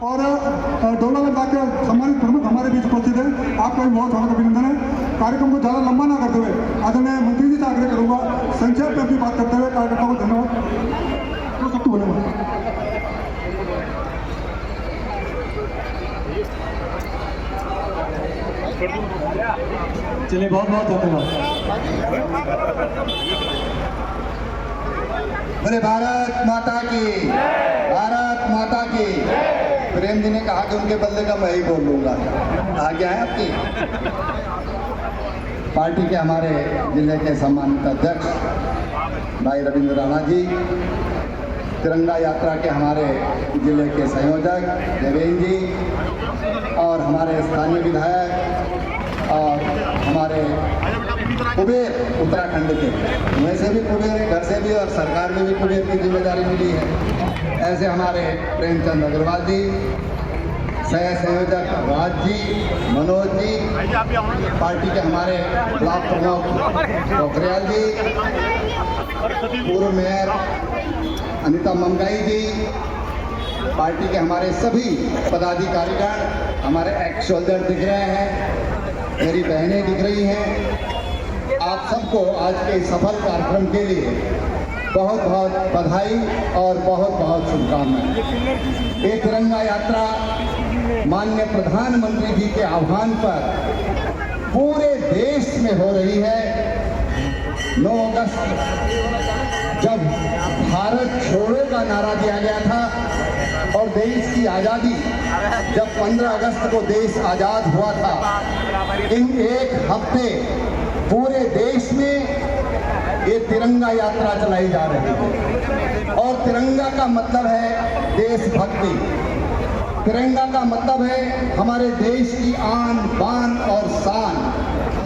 और डोला लगा के सम्मानित प्रमुख हमारे बीच उपस्थित है। आपका भी बहुत हार्दिक अभिनंदन है। कार्यक्रम को ज़्यादा लंबा ना करते हुए आदरणीय मंत्री जी से आग्रह करूंगा संक्षेप में अपनी बात करते हुए कार्यकर्ताओं को धन्यवाद तो सब बोलेंगे। चलिए बहुत बहुत धन्यवाद। बोले भारत माता की, भारत माता की। प्रेम जी ने कहा कि उनके बदले का मैं ही बोल लूंगा। आज्ञा है आपकी। पार्टी के हमारे जिले के सम्मानित अध्यक्ष भाई रविंद्र राणा जी, तिरंगा यात्रा के हमारे जिले के संयोजक देवेंद्र जी और हमारे स्थानीय विधायक और हमारे कुबेर उत्तराखंड के, वैसे भी कुबेर घर से भी और सरकार में भी कुबेर की जिम्मेदारी मिली है। ऐसे हमारे प्रेमचंद अग्रवाल जी, सह संयोजक राज जी, मनोज जी, पार्टी के हमारे ब्लॉक प्रमुख पोखरियाल जी, पूर्व मेयर अनिता मंगाई जी, पार्टी के हमारे सभी पदाधिकारीगण, हमारे एक्स सोल्जर दिख रहे हैं, मेरी बहनें दिख रही हैं। आप सबको आज के सफल कार्यक्रम के लिए बहुत बहुत बधाई और बहुत बहुत शुभकामनाएं। ये तिरंगा यात्रा माननीय प्रधानमंत्री जी के आह्वान पर पूरे देश में हो रही है। 9 अगस्त जब भारत छोड़ो का नारा दिया गया था और देश की आज़ादी जब 15 अगस्त को देश आज़ाद हुआ था, इन एक हफ्ते पूरे देश में ये तिरंगा यात्रा चलाई जा रही है। और तिरंगा का मतलब है देशभक्ति, तिरंगा का मतलब है हमारे देश की आन बान और शान।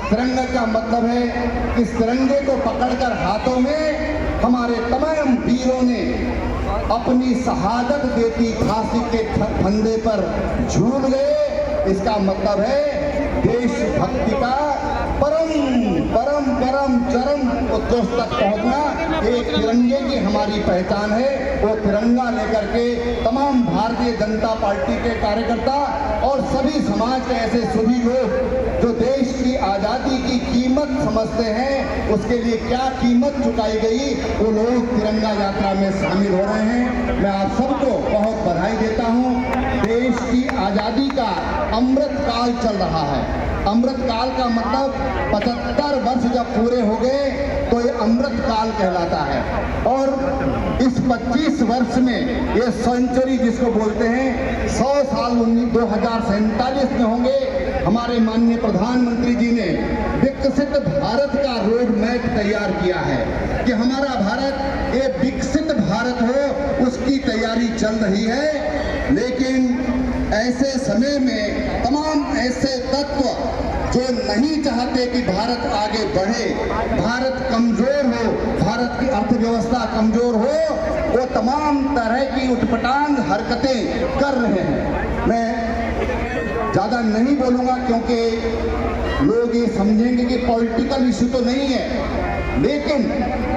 तिरंगा का मतलब है इस तिरंगे को पकड़कर हाथों में हमारे तमाम वीरों ने अपनी शहादत देती फांसी के फंदे पर झूल गए। इसका मतलब है देशभक्ति का परम चरम उत्कर्ष तक पहुंचना। एक तिरंगे की हमारी पहचान है। वो तिरंगा लेकर के तमाम भारतीय जनता पार्टी के कार्यकर्ता और सभी समाज के ऐसे सभी लोग जो देश की आज़ादी की कीमत समझते हैं, उसके लिए क्या कीमत चुकाई गई, वो लोग तिरंगा यात्रा में शामिल हो रहे हैं। मैं आप सबको बहुत बधाई देता हूँ। देश की आज़ादी का अमृत काल चल रहा है। अमृत काल का मतलब 75 वर्ष जब पूरे हो गए तो ये अमृत काल कहलाता है। और इस 25 वर्ष में ये सेंचुरी जिसको बोलते हैं 100 साल 2047 में होंगे। हमारे माननीय प्रधानमंत्री जी ने विकसित भारत का रोड मैप तैयार किया है कि हमारा भारत ये विकसित भारत हो, उसकी तैयारी चल रही है। लेकिन ऐसे समय में तमाम ऐसे तत्व जो नहीं चाहते कि भारत आगे बढ़े, भारत कमजोर हो, भारत की अर्थव्यवस्था कमजोर हो, वो तमाम तरह की उटपटांग हरकतें कर रहे हैं। मैं ज़्यादा नहीं बोलूँगा क्योंकि लोग ये समझेंगे कि पॉलिटिकल इशू तो नहीं है, लेकिन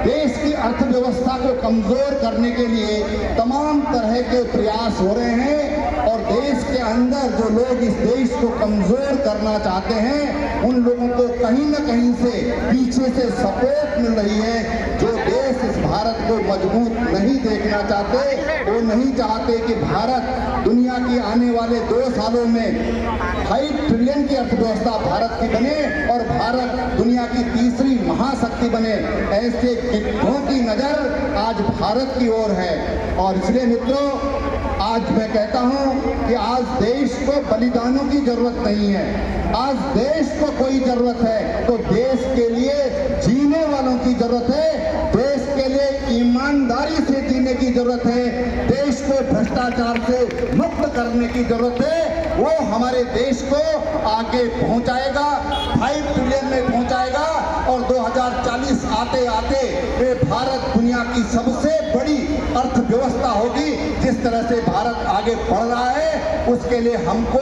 देश की अर्थव्यवस्था को कमजोर करने के लिए तमाम तरह के प्रयास हो रहे हैं। और देश के अंदर जो लोग इस देश को कमजोर करना चाहते हैं, उन लोगों को कहीं न कहीं से पीछे से सपोर्ट मिल रही है। जो देश इस भारत को मजबूत नहीं देखना चाहते, वो नहीं चाहते कि भारत दुनिया की आने वाले 2 सालों में 5 ट्रिलियन की अर्थव्यवस्था भारत की बने और भारत दुनिया की तीसरी महाशक्ति बने। ऐसे गिद्धों की नजर आज भारत की ओर है। और इसलिए मित्रों, आज मैं कहता हूं कि आज देश को बलिदानों की जरूरत नहीं है। आज देश को कोई जरूरत है तो देश के लिए जीने वालों की जरूरत है। देश के लिए ईमानदारी से जीने की जरूरत है। देश को भ्रष्टाचार से मुक्त करने की जरूरत है। वो हमारे देश को आगे पहुंचाएगा, 5 ट्रिलियन में पहुंचाएगा। और 2040 आते आते ये भारत दुनिया की सबसे बड़ी अर्थव्यवस्था होगी। जिस तरह से भारत आगे बढ़ रहा है, उसके लिए हमको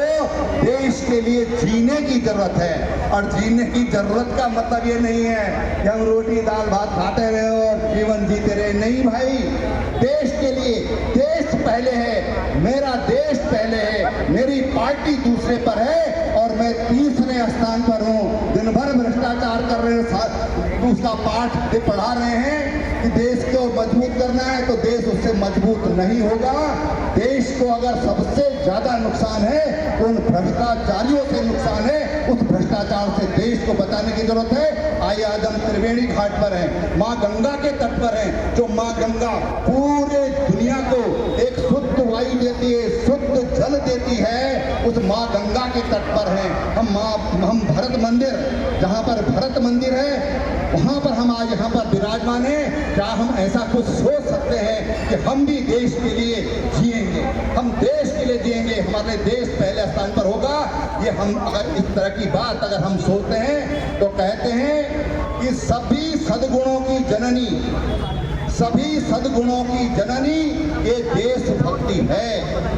देश के लिए जीने की जरूरत है। और जीने की जरूरत का मतलब ये नहीं है कि हम रोटी दाल भात खाते रहे और जीवन जीते रहे। नहीं भाई, देश के लिए देश पहले है, मेरा देश पहले है। पार्टी दूसरे पर है और मैं तीसरे स्थान पर हूँ। दिन भर भ्रष्टाचार कर रहे हैं, उसका पाठ पढ़ा रहे हैं कि देश को मजबूत करना है, तो देश उससे मजबूत नहीं होगा। देश को अगर सबसे ज्यादा नुकसान है तो उन भ्रष्टाचारियों से नुकसान है, उस भ्रष्टाचार से देश को बचाने की जरूरत है। आइए आज हम त्रिवेणी घाट पर हैं, माँ गंगा के तट पर हैं। जो माँ गंगा पूरे दुनिया को एक शुद्ध वायु देती है, शुद्ध जल देती है, उस माँ गंगा के तट पर हैं हम भरत मंदिर, जहाँ पर भरत मंदिर है वहाँ पर हम आज यहाँ पर विराजमान हैं। क्या हम ऐसा कुछ सोच सकते हैं कि हम भी देश के लिए जिएंगे, हम देश के लिए जिएंगे, हमारे देश पहले स्थान पर होगा? ये हम अगर इस तरह की बात अगर हम सोचते हैं तो कहते हैं कि सभी सद्गुणों की जननी, सभी सद्गुणों की जननी ये देशभक्ति है।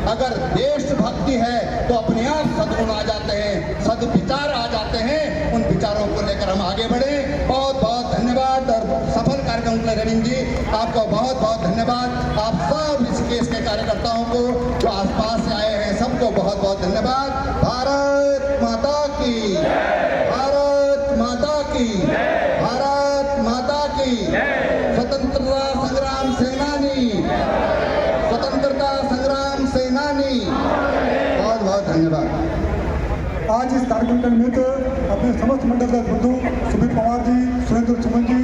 अगर देशभक्ति है तो अपने आप सद्गुण आ जाते हैं, सद्विचार आ जाते हैं। उन विचारों को लेकर हम आगे बढ़े। बहुत बहुत धन्यवाद और सफल कार्यक्रम के लिए रवीन जी आपका बहुत बहुत धन्यवाद। आप सब ऋषिकेश के कार्यकर्ताओं को जो आसपास से आए हैं सबको बहुत बहुत धन्यवाद। भारत माता की, भारत माता की, भारत माता की। स्वतंत्रता संग्राम सेनानी, स्वतंत्रता संग्राम सेनानी, बहुत बहुत धन्यवाद। आज इस कार्यक्रम के निमित्त अपने समस्त मंडल के बंधु सुमित पवार जी, सुरेंद्र सुमन जी,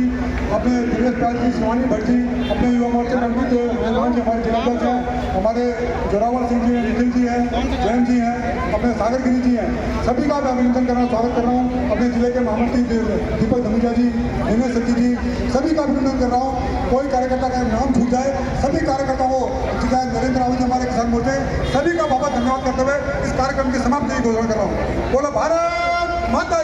अपने दिनेश पाल जी, शिवानी भट्ट जी, अपने युवा मोर्चा कमिटी के मेहमान जी, हमारे जिलाध्यक्ष हैं, हमारे जोरावर सिंह जी हैं, निखिल जी हैं, जैन जी हैं, अपने सागर गिरी जी हैं, सभी का मैं अभिनंदन कर रहा हूँ, स्वागत कर रहा हूँ। अपने जिले के महामंत्री दीपक धमीजा जी, दिनेश सत्ती जी, सभी का अभिनंदन कर रहा हूँ। कोई कार्यकर्ता का नाम छूट जाए, सभी कार्यकर्ताओं को चाहे नरेंद्र रावत जी हमारे किसान मोर्चे, सभी का बहुत धन्यवाद करते हुए इस कार्यक्रम की समाप्ति की घोषणा कर रहा हूँ। बोलो भारत माता